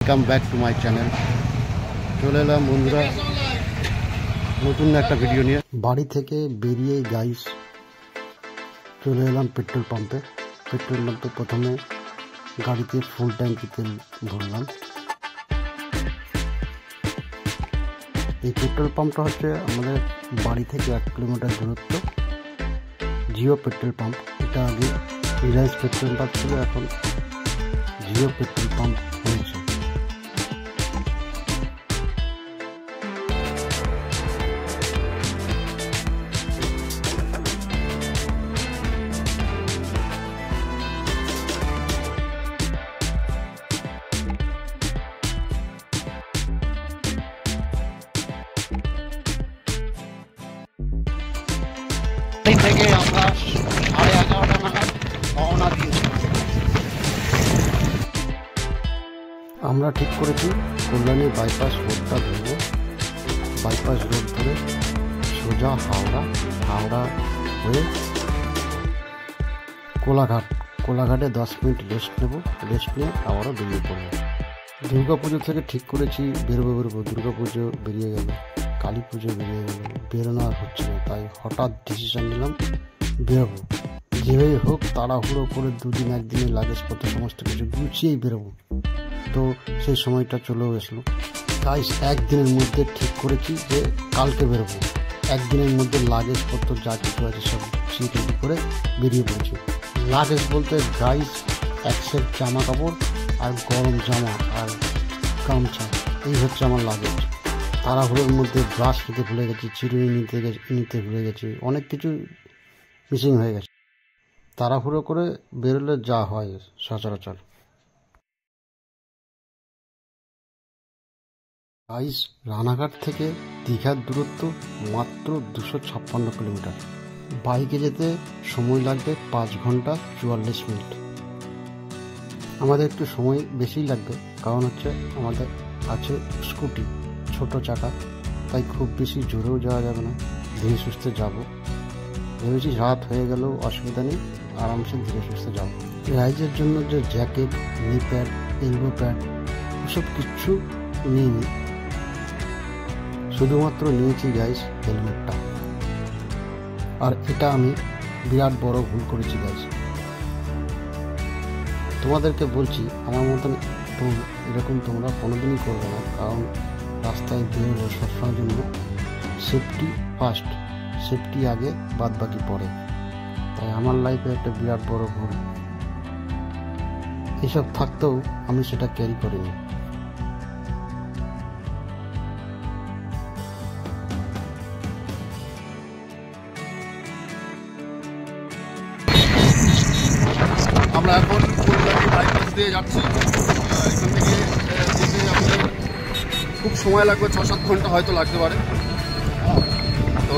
Welcome back to my channel. চলে এলাম বন্ধুরা নতুন একটা ভিডিও নিয়ে। বাড়ি থেকে বেরিয়ে গাইস চলে এলাম পেট্রোল পাম্পে। প্রথমে গাড়িতে ফুল ট্যাঙ্কি তেল ভরলাম। এই পেট্রোল পাম্পটা হচ্ছে আমাদের বাড়ি থেকে 1 কিলোমিটার দূরত্ব। Jio petrol pump. এটা আগে রিলায়েন্স পেট্রোল পাম্প ছিল, এখন জিও পেট্রোল পাম্প হয়েছে। থেকে আমরা 11:30 নাগাদ রওনা দিয়েছি। আমরা ঠিক করেছি কল্যাণী বাইপাস রোডটা ধরবো। বাইপাস রোড ধরে সোজা হাওড়া হয়ে কোলাঘাটে 10 মিনিট রেস্ট নিয়ে আবারও বেরিয়ে পড়বো। দুর্গাপুজো থেকে ঠিক করেছি বেরোবো। দুর্গাপুজো বেরিয়ে গেল, কালী পুজো বেরিয়ে গেল, বেরোনো আর হচ্ছে না। তাই হঠাৎ ডিসিশন নিলাম বেরোবো। যেভাবে হোক তাড়াহুড়ো করে 2 দিন 1 দিনের লাগেজপত্র সমস্ত কিছু গুছিয়েই বেরোবো। তো সেই সময়টা চলেও গেছিলো। তাই 1 দিনের মধ্যে ঠিক করেছি যে কালকে বেরোবো। 1 দিনের মধ্যে লাগেজপত্র যা কিছু আছে সব গুছিয়ে রেডি করে বেরিয়ে পড়েছি। লাগেজ বলতে গাইস 1 সেট জামা কাপড় আর গরম জামা আর গামছা, এই হচ্ছে আমার লাগেজ। তাড়াহুড়োর মধ্যে ব্রাশ নিতে ভুলে গেছি, চিরুনি নিতে ভুলে গেছি, অনেক কিছু মিসিং হয়ে গেছে। তাড়াহুড়ো করে বেরোলে যা হয় সচরাচর। গাইস রানাঘাট থেকে দীঘার দূরত্ব মাত্র 256 কিলোমিটার। বাইকে যেতে সময় লাগবে 5 ঘন্টা 44 মিনিট। আমাদের একটু সময় বেশি লাগবে, কারণ হচ্ছে আমাদের আছে স্কুটি, ছোট চাকা, তাই খুব বেশি জোরেও যাওয়া যাবে না, ধীরে সুস্থে যাব। ভেবেছি রাত হয়ে গেলেও অসুবিধা নেই, আরামসে ধীরে সুস্থে যাব। রাইডের জন্য যে জ্যাকেট, নি প্যাড, এলবো প্যাড ওসব কিচ্ছু নিইনি, শুধুমাত্র নিয়েছি গাইস হেলমেটটা। আর এটা আমি বিরাট বড় ভুল করেছি গাইস। তোমাদেরকে বলছি আমার মতন তো এরকম তোমরা কোনোদিনই করবে না, কারণ রাস্তায় বেরোলে সবসময়ের জন্য সেফটি ফার্স্ট, সেফটি আগে বাদ বাকি পরে। তাই আমার লাইফে একটা বিরাট বড় ভুল। এসব থাকতেও আমি সেটা ক্যারি করিনি। আমরা এখন কলকাতা বাইপাস দিয়ে যাচ্ছি। এখান থেকে যেতে আমাদের খুব সময় লাগবে, 6-7 ঘন্টা হয়তো লাগতে পারে। তো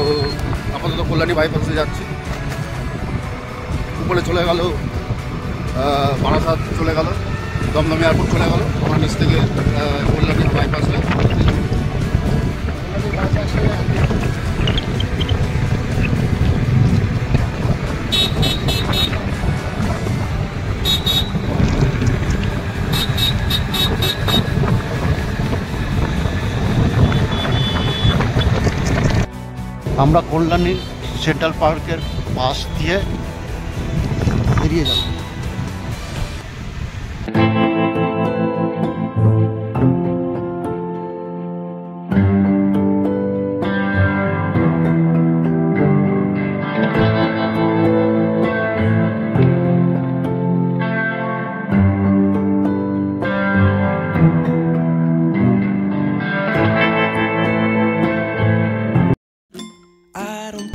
আপাতত কল্যাণী বাইপাস দিয়ে যাচ্ছি। উপরে চলে গেল বারাসাত, চলে গেল দমদম এয়ারপোর্ট, চলে গেল। আমার নিচ থেকে কল্যাণী বাইপাস হয়ে আমরা কল্যাণী সেন্ট্রাল পার্কের পাশ দিয়ে বেরিয়ে যাব।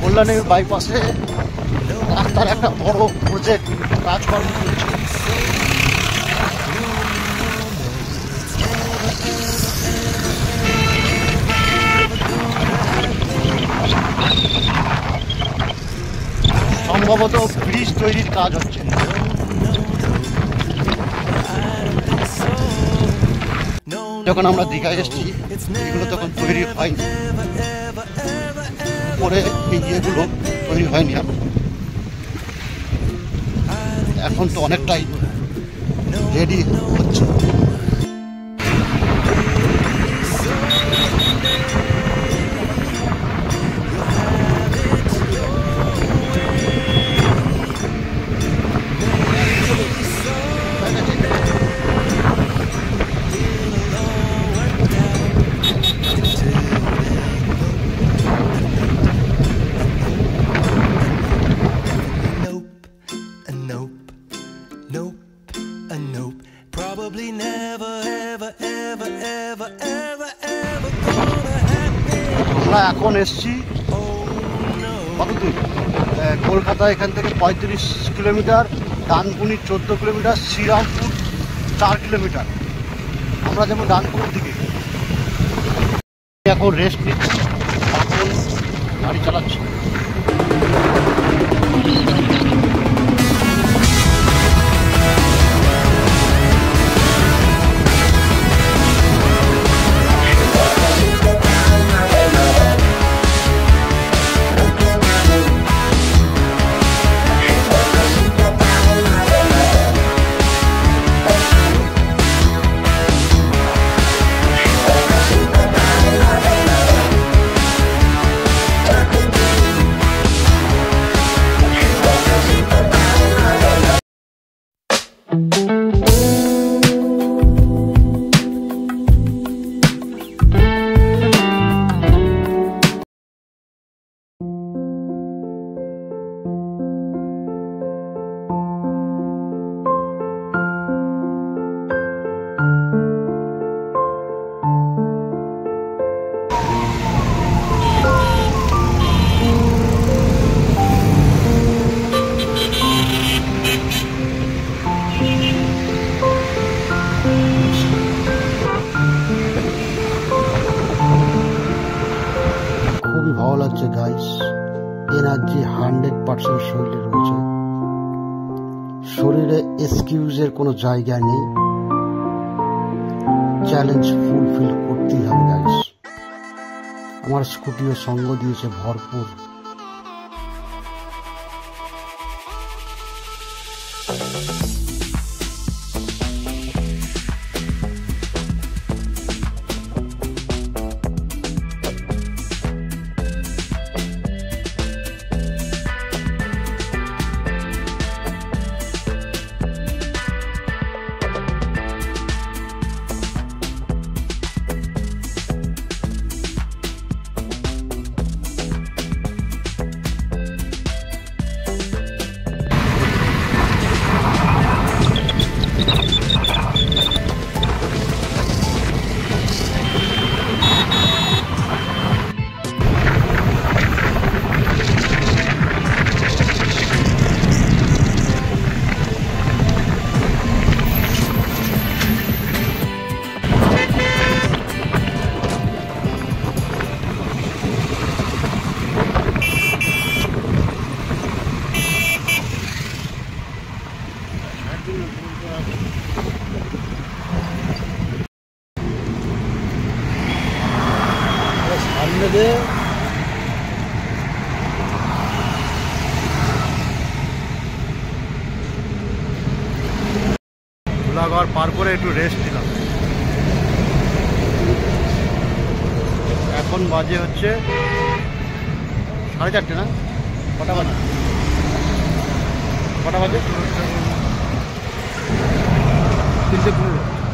কল্যাণীর বাইপাসে রাস্তার একটা বড় প্রজেক্ট কাজকর্ম চলছে। সম্ভবত ব্রিজ তৈরির কাজ হচ্ছে। যখন আমরা দীঘায় এসেছি এগুলো তখন তৈরি হয়নি, পরে এই ইয়েগুলো তৈরি হয়নি। এখন তো অনেকটাই রেডি হচ্ছে। এখন এসছি কত দূর, কলকাতা এখান থেকে 35 kilometre, Dankuni 14 kilometre, Shrirampur 4 kilometre. আমরা যাবো ডানকুনির দিকে। এখন রেস্ট নিচ্ছি, এখন গাড়ি চালাচ্ছি। ভালো লাগছে গাইস, এনার্জি 100% শরীরে রয়েছে, শরীরে এক্সকিউজের কোনো জায়গা নেই, চ্যালেঞ্জ ফুলফিল করতেই হবে গাইস। আমার স্কুটিও সঙ্গ দিয়েছে ভরপুর। সামনে দে ধুলাগড় পার করে একটু রেস্ট নিলাম। এখন বাজে হচ্ছে 4:30 না? কটা বাজে?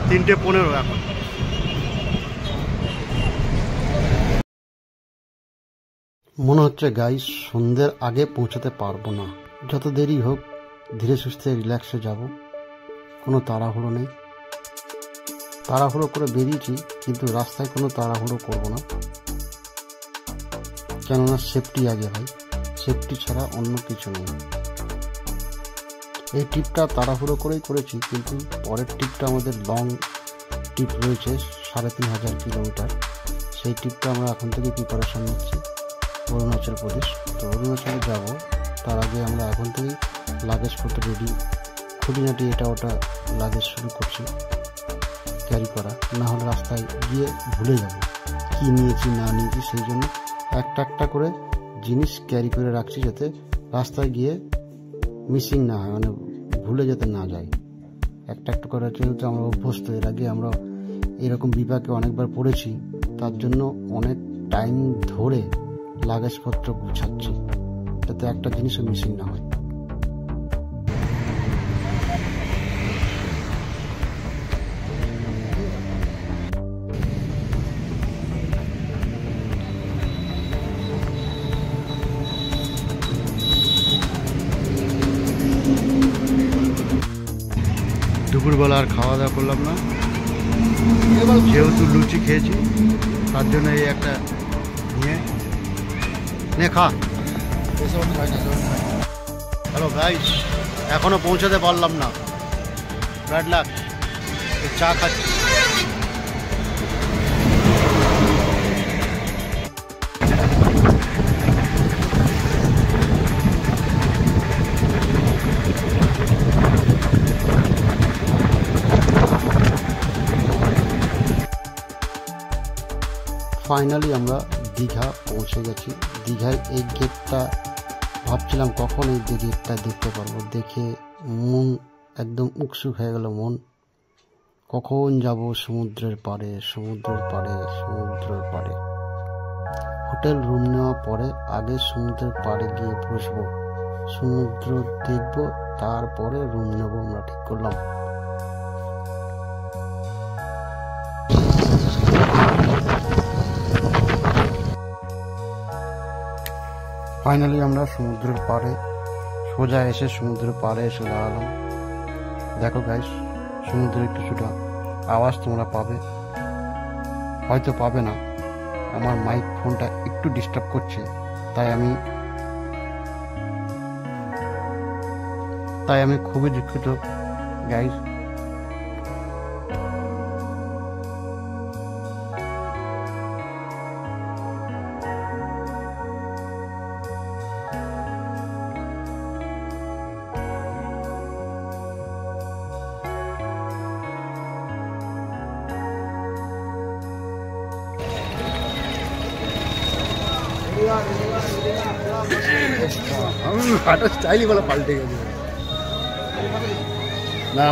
3:15 এখন। মনে হচ্ছে গাইস সন্ধ্যের আগে পৌঁছাতে পারবো না। যত দেরি হোক ধীরে সুস্থে রিল্যাক্সে যাব, কোনো তাড়াহুড়ো নেই। তাড়াহুড়ো করে বেরিয়েছি কিন্তু রাস্তায় কোনো তাড়াহুড়ো করব না, কেননা সেফটি আগে হয়, সেফটি ছাড়া অন্য কিছু নেই। এই ট্রিপটা তাড়াহুড়ো করেই করেছি, কিন্তু পরের ট্রিপটা আমাদের লং ট্রিপ রয়েছে 3500 কিলোমিটার। সেই ট্রিপটা আমরা এখন থেকে প্রিপারেশন নিচ্ছি, অরুণাচল প্রদেশ। তো অরুণাচলে যাব, তার আগে আমরা এখন থেকেই লাগেজপত্র রেডি, খুঁটিনাটি এটা ওটা লাগেজ শুরু করছি ক্যারি করা, না হলে রাস্তায় গিয়ে ভুলে যাব কী নিয়েছি না নিয়েছি। সেই জন্য একটা একটা করে জিনিস ক্যারি করে রাখছি, যাতে রাস্তায় গিয়ে মিসিং না হয়, মানে ভুলে যেতে না যায়। একটা একটা করে, যেহেতু আমরা অভ্যস্ত, এর আগে আমরা এরকম বিপাকে অনেকবার পড়েছি, তার জন্য অনেক টাইম ধরে লাগেজপত্র গুছাচ্ছি, যাতে একটা জিনিসও মিসিং না হয়। দুপুরবেলা আর খাওয়া দাওয়া করলাম না, যেহেতু লুচি খেয়েছি, তার জন্য এই একটা নিয়ে নে খা। হ্যালো গাইস, এখনো পৌঁছাতে পারলাম না, ব্যাড লাক। চা খাচ্ছি। ফাইনালি আমরা দীঘা পৌঁছে গেছি। দীঘায় এই গেটটা ভাবছিলাম কখন এই গেটটা দেখতে পারবো, দেখে মন একদম উৎসুক হয়ে গেল মন। কখন যাব সমুদ্রের পাড়ে, সমুদ্রের পাড়ে, সমুদ্রের পাড়ে। হোটেল রুম নেওয়ার পরে আগে সমুদ্রের পাড়ে গিয়ে বসবো, সমুদ্র দেখব, তারপরে রুম নেব আমরা ঠিক করলাম। ফাইনালি আমরা সমুদ্রের পাড়ে সোজা এসে সমুদ্রের পাড়ে এসে দাঁড়ালাম। দেখো গাইস, সমুদ্রের কিছুটা আওয়াজ তোমরা পাবে, হয়তো পাবে না। আমার মাইক ফোনটা একটু ডিস্টার্ব করছে, তাই আমি খুবই দুঃখিত গাইস। হাঁটার স্টাইলই বলে পাল্টে গেছে। না